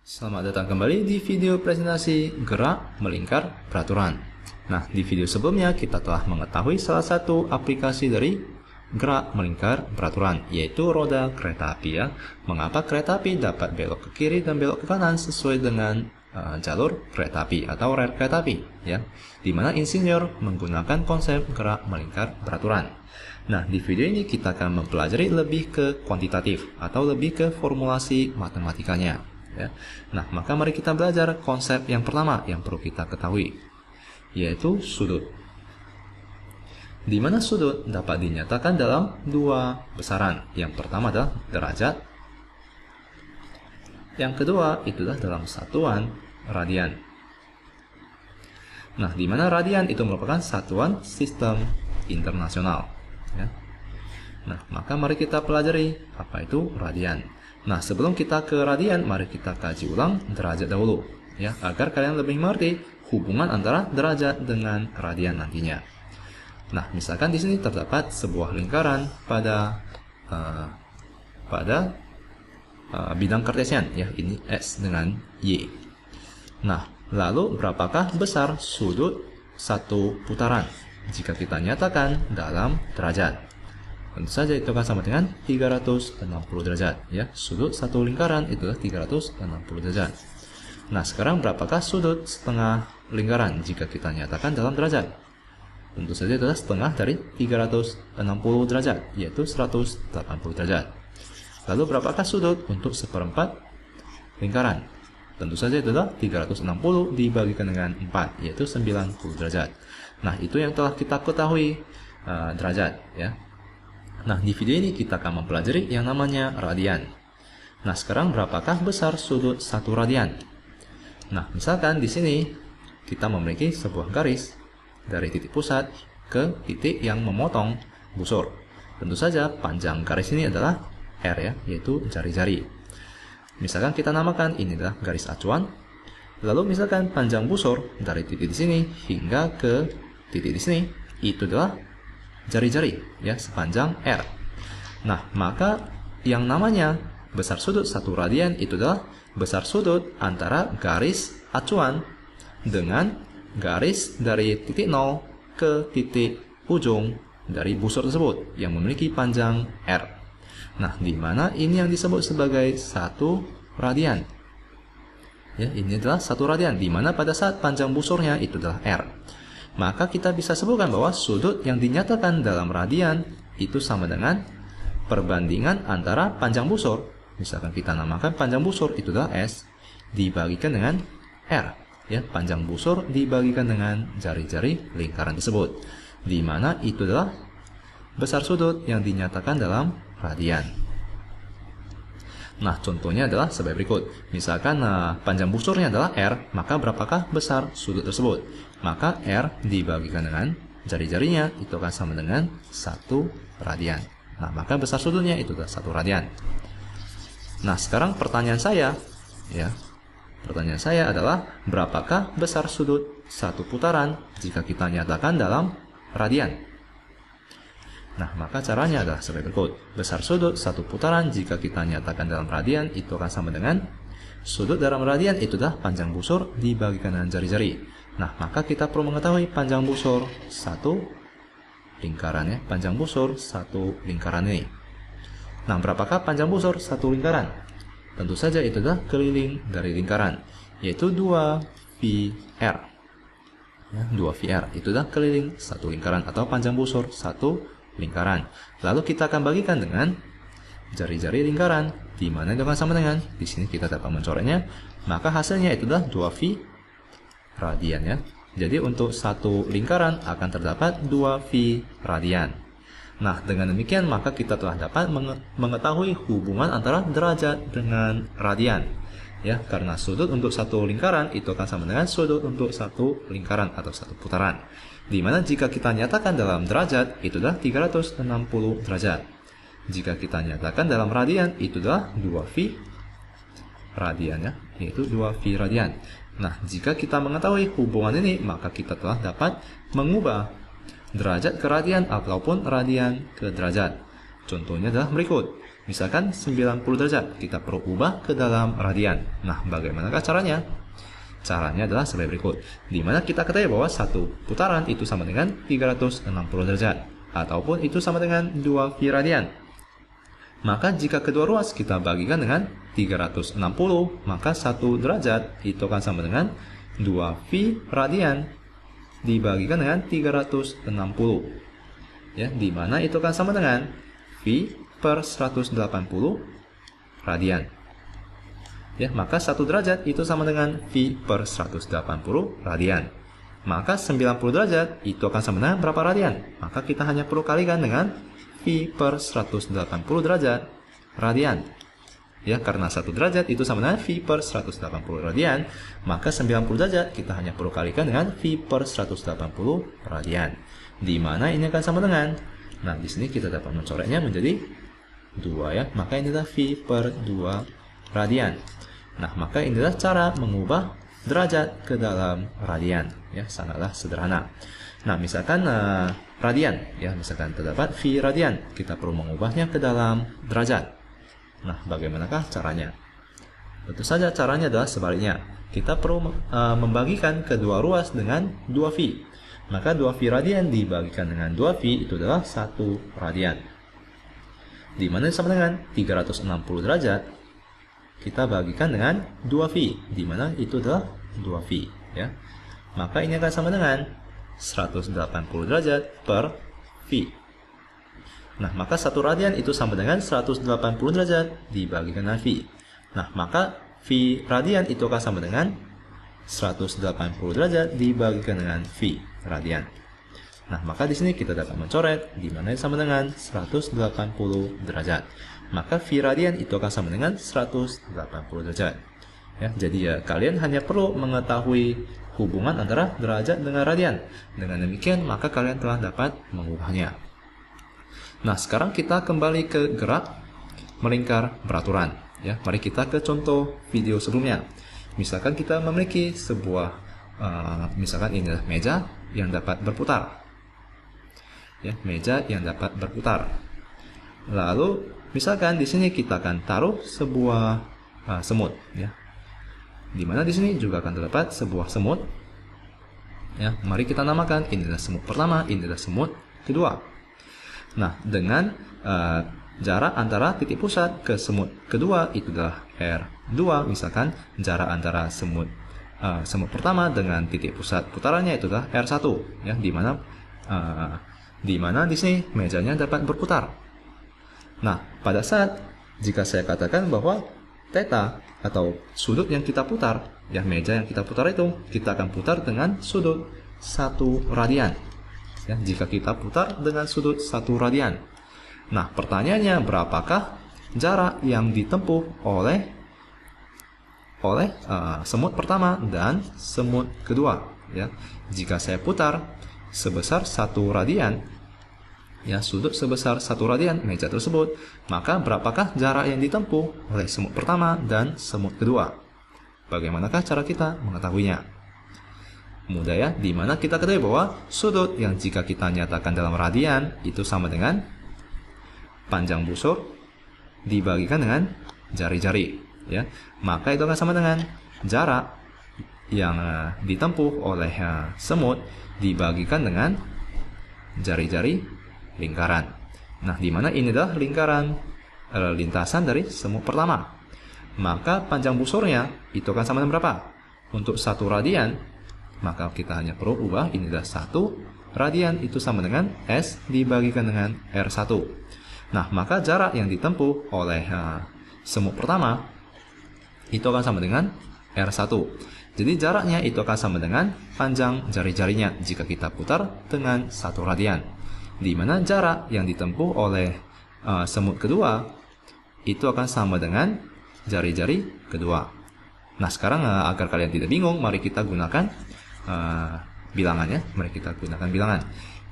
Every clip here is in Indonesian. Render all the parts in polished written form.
Selamat datang kembali di video presentasi gerak melingkar peraturan. Nah, di video sebelumnya kita telah mengetahui salah satu aplikasi dari gerak melingkar peraturan, yaitu roda kereta api ya. Mengapa kereta api dapat belok ke kiri dan belok ke kanan sesuai dengan jalur kereta api atau rel kereta api ya. Di mana insinyur menggunakan konsep gerak melingkar peraturan. Nah, di video ini kita akan mempelajari lebih ke kuantitatif atau lebih ke formulasi matematikanya. Ya. Nah, maka mari kita belajar konsep yang pertama yang perlu kita ketahui, yaitu sudut. Di mana sudut dapat dinyatakan dalam dua besaran. Yang pertama adalah derajat. Yang kedua itulah dalam satuan radian. Nah, di mana radian itu merupakan satuan sistem internasional. Ya. Nah, maka mari kita pelajari apa itu radian. Nah, sebelum kita ke radian, mari kita kaji ulang derajat dahulu, ya, agar kalian lebih mengerti hubungan antara derajat dengan radian nantinya. Nah, misalkan di sini terdapat sebuah lingkaran pada bidang kartesian, ya, ini X dengan Y. Nah, lalu berapakah besar sudut satu putaran jika kita nyatakan dalam derajat? Tentu saja itu akan sama dengan 360 derajat ya. Sudut satu lingkaran itulah 360 derajat. Nah, sekarang berapakah sudut setengah lingkaran jika kita nyatakan dalam derajat? Tentu saja itulah setengah dari 360 derajat, yaitu 180 derajat. Lalu berapakah sudut untuk seperempat lingkaran? Tentu saja itulah 360 dibagikan dengan 4, yaitu 90 derajat. Nah, itu yang telah kita ketahui derajat ya. Nah, di video ini kita akan mempelajari yang namanya radian. Nah, sekarang berapakah besar sudut satu radian? Nah, misalkan di sini kita memiliki sebuah garis dari titik pusat ke titik yang memotong busur. Tentu saja panjang garis ini adalah R ya, yaitu jari-jari. Misalkan kita namakan ini adalah garis acuan. Lalu misalkan panjang busur dari titik di sini hingga ke titik di sini itu adalah jari-jari ya, sepanjang R. Nah, maka yang namanya besar sudut satu radian itu adalah besar sudut antara garis acuan dengan garis dari titik 0 ke titik ujung dari busur tersebut yang memiliki panjang R. Nah, di mana ini yang disebut sebagai satu radian. Ya, ini adalah satu radian di mana pada saat panjang busurnya itu adalah R. Maka kita bisa sebutkan bahwa sudut yang dinyatakan dalam radian itu sama dengan perbandingan antara panjang busur, misalkan kita namakan panjang busur itu adalah S, dibagikan dengan R. Ya, panjang busur dibagikan dengan jari-jari lingkaran tersebut, di mana itu adalah besar sudut yang dinyatakan dalam radian. Nah, contohnya adalah sebagai berikut. Misalkan panjang busurnya adalah R, maka berapakah besar sudut tersebut? Maka R dibagikan dengan jari-jarinya itu akan sama dengan 1 radian. Nah, maka besar sudutnya itu adalah 1 radian. Nah, sekarang pertanyaan saya adalah berapakah besar sudut satu putaran jika kita nyatakan dalam radian? Nah, maka caranya adalah sebagai berikut. Besar sudut satu putaran jika kita nyatakan dalam radian itu akan sama dengan sudut dalam radian itu adalah panjang busur dibagikan dengan jari-jari. Nah, maka kita perlu mengetahui panjang busur satu lingkaran ya. Panjang busur satu lingkaran ini. Nah, berapakah panjang busur satu lingkaran? Tentu saja itu adalah keliling dari lingkaran, yaitu 2VR. Ya, 2VR itu adalah keliling satu lingkaran atau panjang busur satu lingkaran. Lalu kita akan bagikan dengan jari-jari lingkaran, di mana itu akan sama dengan di sini kita dapat mencoretnya, maka hasilnya itu adalah 2V radian ya. Jadi untuk satu lingkaran akan terdapat 2V radian. Nah, dengan demikian maka kita telah dapat mengetahui hubungan antara derajat dengan radian ya, karena sudut untuk satu lingkaran itu akan sama dengan sudut untuk satu lingkaran atau satu putaran. Di mana jika kita nyatakan dalam derajat itu adalah 360 derajat. Jika kita nyatakan dalam radian itu adalah 2V radian ya, yaitu 2V radian. Nah, jika kita mengetahui hubungan ini, maka kita telah dapat mengubah derajat ke radian ataupun radian ke derajat. Contohnya adalah berikut. Misalkan 90 derajat, kita perlu ubah ke dalam radian. Nah, bagaimanakah caranya? Caranya adalah sebagai berikut. Di mana kita ketahui bahwa satu putaran itu sama dengan 360 derajat. Ataupun itu sama dengan 2 V radian. Maka jika kedua ruas kita bagikan dengan 360, maka 1 derajat itu akan sama dengan 2 V radian dibagikan dengan 360. Ya, di mana itu akan sama dengan V per 180 radian. Ya, maka 1 derajat itu sama dengan V per 180 radian. Maka 90 derajat itu akan sama dengan berapa radian? Maka kita hanya perlu kalikan dengan V per 180 derajat radian. Ya, karena 1 derajat itu sama dengan V per 180 radian, maka 90 derajat kita hanya perlu kalikan dengan V per 180 radian. Di mana ini akan sama dengan, nah di sini kita dapat mencoretnya menjadi 2 ya, maka ini adalah V per 2 radian. Nah, maka inilah cara mengubah derajat ke dalam radian, ya, sangatlah sederhana. Nah, misalkan radian, ya, misalkan terdapat V radian, kita perlu mengubahnya ke dalam derajat. Nah, bagaimanakah caranya? Tentu saja caranya adalah sebaliknya. Kita perlu membagikan kedua ruas dengan 2V. Maka 2V radian dibagikan dengan 2V itu adalah 1 radian. Di mana sama dengan 360 derajat kita bagikan dengan 2V, di mana itu adalah 2V, ya. Maka ini akan sama dengan 180 derajat per V. Nah, maka 1 radian itu sama dengan 180 derajat dibagikan dengan V. Nah, maka V radian itu akan sama dengan 180 derajat dibagikan dengan V radian. Nah, maka di sini kita dapat mencoret di mana sama dengan 180 derajat. Maka V radian itu akan sama dengan 180 derajat. Ya, jadi ya kalian hanya perlu mengetahui hubungan antara derajat dengan radian. Dengan demikian, maka kalian telah dapat mengubahnya. Nah, sekarang kita kembali ke gerak melingkar beraturan. Ya, mari kita ke contoh video sebelumnya. Misalkan kita memiliki sebuah, misalkan ini adalah meja yang dapat berputar. Ya, meja yang dapat berputar. Lalu, misalkan di sini kita akan taruh sebuah semut. Ya, di mana di sini juga akan terdapat sebuah semut. Ya, mari kita namakan ini adalah semut pertama, ini adalah semut kedua. Nah, dengan jarak antara titik pusat ke semut kedua itu adalah R2, misalkan jarak antara semut pertama dengan titik pusat putarannya itu adalah R1, ya, di mana di sini mejanya dapat berputar. Nah, pada saat jika saya katakan bahwa theta atau sudut yang kita putar, ya, meja yang kita putar itu kita akan putar dengan sudut 1 radian. Ya, jika kita putar dengan sudut 1 radian. Nah, pertanyaannya berapakah jarak yang ditempuh oleh semut pertama dan semut kedua? Ya, jika saya putar sebesar 1 radian, ya, sudut sebesar 1 radian meja tersebut, maka berapakah jarak yang ditempuh oleh semut pertama dan semut kedua? Bagaimanakah cara kita mengetahuinya? Mudah ya, di mana kita ketahui bahwa sudut yang jika kita nyatakan dalam radian itu sama dengan panjang busur dibagikan dengan jari-jari, ya. Maka itu akan sama dengan jarak yang ditempuh oleh semut dibagikan dengan jari-jari lingkaran. Nah, di mana ini adalah lingkaran lintasan dari semut pertama. Maka panjang busurnya itu akan sama dengan berapa? Untuk 1 radian, maka kita hanya perlu ubah ini adalah 1 radian itu sama dengan S dibagikan dengan R1. Nah, maka jarak yang ditempuh oleh semut pertama itu akan sama dengan R1. Jadi jaraknya itu akan sama dengan panjang jari-jarinya jika kita putar dengan 1 radian. Di mana jarak yang ditempuh oleh semut kedua itu akan sama dengan jari-jari kedua. Nah, sekarang agar kalian tidak bingung, mari kita gunakan bilangannya. Mari kita gunakan bilangan.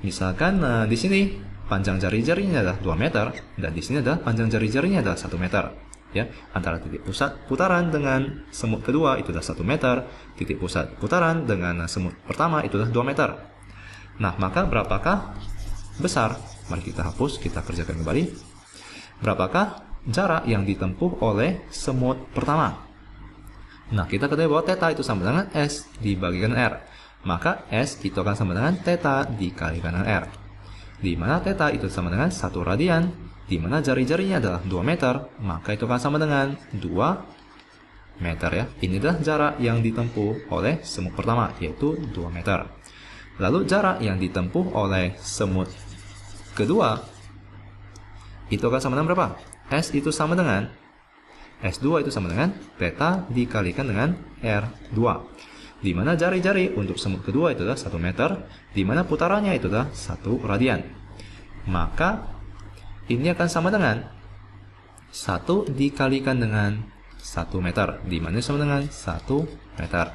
Misalkan di sini panjang jari-jarinya adalah 2 meter dan di sini adalah panjang jari-jarinya adalah 1 meter. Ya, antara titik pusat putaran dengan semut kedua itu adalah 1 meter, titik pusat putaran dengan semut pertama itu adalah 2 meter. Nah, maka berapakah besar? Mari kita hapus, kita kerjakan kembali. berapakah jarak yang ditempuh oleh semut pertama? Nah, kita ketahui bahwa theta itu sama dengan S dibagikan R. Maka S itu akan sama dengan theta dikalikan dengan R. Di mana theta itu sama dengan 1 radian, di mana jari-jarinya adalah 2 meter, maka itu akan sama dengan 2 meter ya. Ini adalah jarak yang ditempuh oleh semut pertama, yaitu 2 meter. Lalu jarak yang ditempuh oleh semut kedua itu akan sama dengan berapa? S itu sama dengan S2 itu sama dengan theta dikalikan dengan R2. Di mana jari-jari untuk semut kedua itu adalah 1 meter, di mana putarannya itu adalah 1 radian. Maka ini akan sama dengan 1 dikalikan dengan 1 meter, di mana sama dengan 1 meter.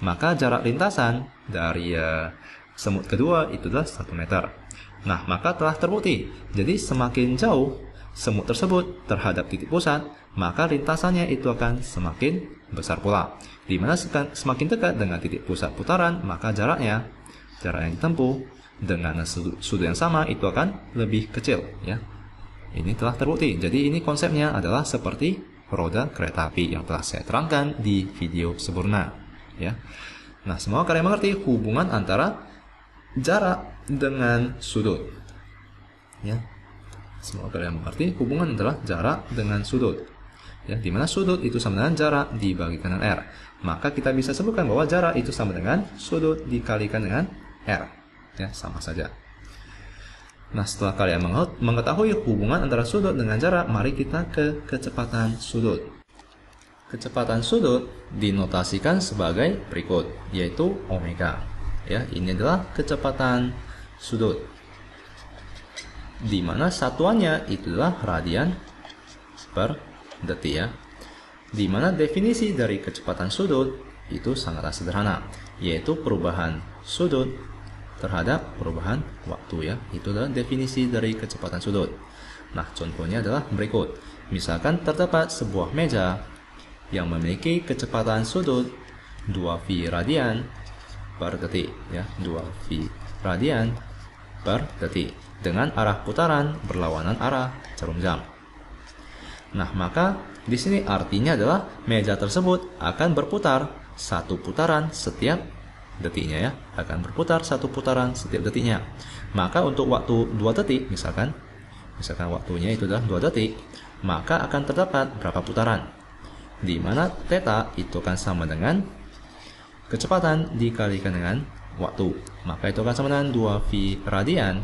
Maka jarak lintasan dari semut kedua itu adalah 1 meter. Nah, maka telah terbukti. Jadi semakin jauh semut tersebut terhadap titik pusat, maka lintasannya itu akan semakin besar pula. Di mana semakin dekat dengan titik pusat putaran, maka jarak yang ditempuh dengan sudut yang sama itu akan lebih kecil ya. Ini telah terbukti. Jadi ini konsepnya adalah seperti roda kereta api yang telah saya terangkan di video sebelumnya ya. Nah, semoga kalian mengerti hubungan antara jarak dengan sudut ya. Semoga kalian mengerti hubungan antara jarak dengan sudut ya, dimana sudut itu sama dengan jarak dibagikan dengan R. Maka kita bisa sebutkan bahwa jarak itu sama dengan sudut dikalikan dengan R ya, sama saja. Nah, setelah kalian mengetahui hubungan antara sudut dengan jarak, mari kita ke kecepatan sudut. Kecepatan sudut dinotasikan sebagai berikut, yaitu omega ya. Ini adalah kecepatan sudut, di mana satuannya itu adalah radian per detik ya. Di mana definisi dari kecepatan sudut itu sangatlah sederhana, yaitu perubahan sudut terhadap perubahan waktu ya. Itu adalah definisi dari kecepatan sudut. Nah, contohnya adalah berikut. Misalkan terdapat sebuah meja yang memiliki kecepatan sudut 2V radian per detik ya, 2V radian per detik dengan arah putaran berlawanan arah jarum jam. Nah, maka di sini artinya adalah meja tersebut akan berputar 1 putaran setiap detiknya ya, akan berputar 1 putaran setiap detiknya. Maka untuk waktu 2 detik misalkan waktunya itu adalah 2 detik, maka akan terdapat berapa putaran? Di mana theta itu akan sama dengan kecepatan dikalikan dengan waktu. Maka itu akan sama dengan 2V radian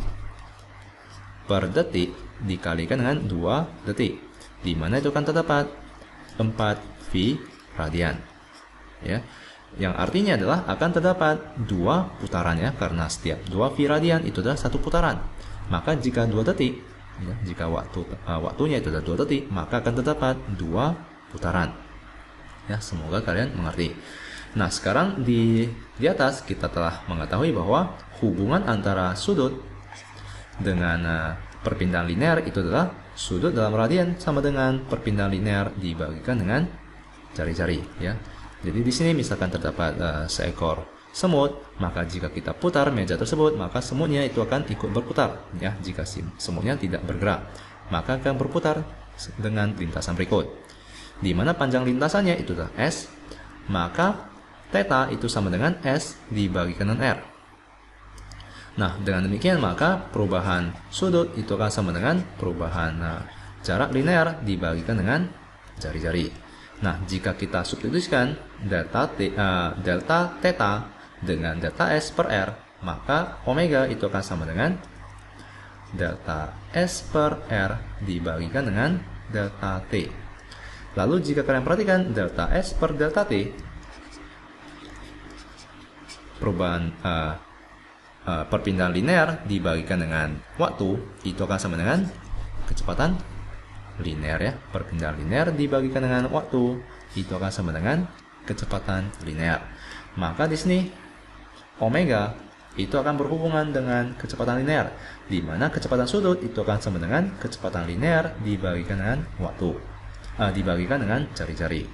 per detik dikalikan dengan 2 detik. Di mana itu akan terdapat 4V radian. Ya. Yang artinya adalah akan terdapat 2 putaran ya, karena setiap 2V radian itu adalah 1 putaran. Maka jika 2 detik ya, jika waktunya itu adalah 2 detik, maka akan terdapat 2 putaran. Ya, semoga kalian mengerti. Nah, sekarang di atas kita telah mengetahui bahwa hubungan antara sudut dengan perpindahan linear itu adalah sudut dalam radian sama dengan perpindahan linear dibagikan dengan jari-jari ya. Jadi di sini misalkan terdapat seekor semut, maka jika kita putar meja tersebut, maka semutnya itu akan ikut berputar ya. Jika semutnya tidak bergerak, maka akan berputar dengan lintasan berikut. Di mana panjang lintasannya itu adalah S, maka theta itu sama dengan S dibagikan dengan R. Nah, dengan demikian maka perubahan sudut itu akan sama dengan perubahan jarak linear dibagikan dengan jari-jari. Nah, jika kita substitusikan delta theta dengan delta S per R, maka omega itu akan sama dengan delta S per R dibagikan dengan delta T. Lalu jika kalian perhatikan delta S per delta T, perubahan perpindahan linear dibagikan dengan waktu itu akan sama dengan kecepatan linear ya. Perpindahan linear dibagikan dengan waktu itu akan sama dengan kecepatan linear. Maka di sini omega itu akan berhubungan dengan kecepatan linear, di mana kecepatan sudut itu akan sama dengan kecepatan linear dibagikan dengan waktu, dibagikan dengan jari-jari.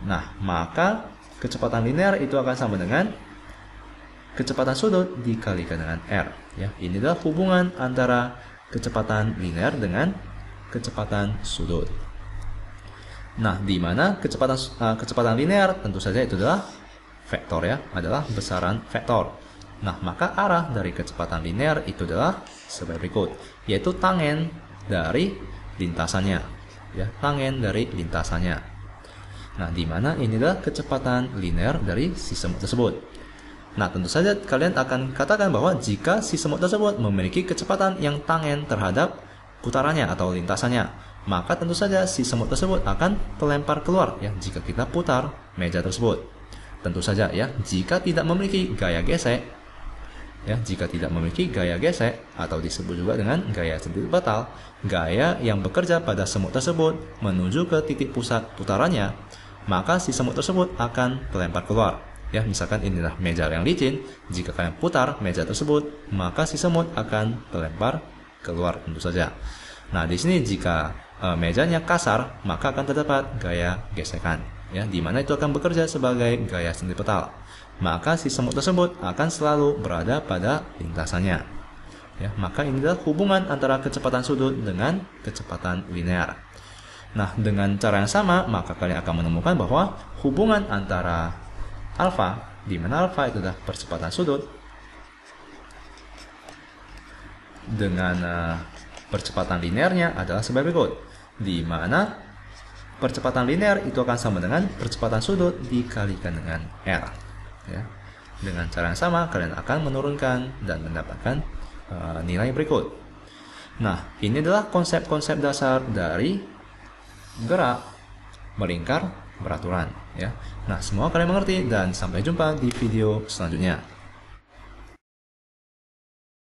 Nah, maka kecepatan linear itu akan sama dengan kecepatan sudut dikalikan dengan R ya. Ini adalah hubungan antara kecepatan linear dengan kecepatan sudut. Nah, di mana kecepatan linear tentu saja itu adalah vektor ya, adalah besaran vektor. Nah, maka arah dari kecepatan linear itu adalah sebagai berikut, yaitu tangen dari lintasannya. Ya, tangen dari lintasannya. Nah, di mana ini adalah kecepatan linear dari si semut tersebut. Nah, tentu saja kalian akan katakan bahwa jika si semut tersebut memiliki kecepatan yang tangen terhadap putarannya atau lintasannya, maka tentu saja si semut tersebut akan terlempar keluar ya jika kita putar meja tersebut. Tentu saja ya, jika tidak memiliki gaya gesek, ya, jika tidak memiliki gaya gesek atau disebut juga dengan gaya sentripetal, gaya yang bekerja pada semut tersebut menuju ke titik pusat putarannya, maka si semut tersebut akan terlempar keluar. Ya, misalkan inilah meja yang licin, jika kalian putar meja tersebut, maka si semut akan terlempar keluar tentu saja. Nah, di sini jika mejanya kasar, maka akan terdapat gaya gesekan, ya, di mana itu akan bekerja sebagai gaya sentripetal. Maka si semut tersebut akan selalu berada pada lintasannya. Ya, maka ini adalah hubungan antara kecepatan sudut dengan kecepatan linear. Nah, dengan cara yang sama, maka kalian akan menemukan bahwa hubungan antara alfa, di mana alfa itu adalah percepatan sudut, dengan percepatan linearnya adalah sebagai berikut, di mana percepatan linear itu akan sama dengan percepatan sudut dikalikan dengan R. Ya. Dengan cara yang sama, kalian akan menurunkan dan mendapatkan nilai berikut. Nah, ini adalah konsep-konsep dasar dari gerak melingkar beraturan. Ya. Nah, semua kalian mengerti dan sampai jumpa di video selanjutnya.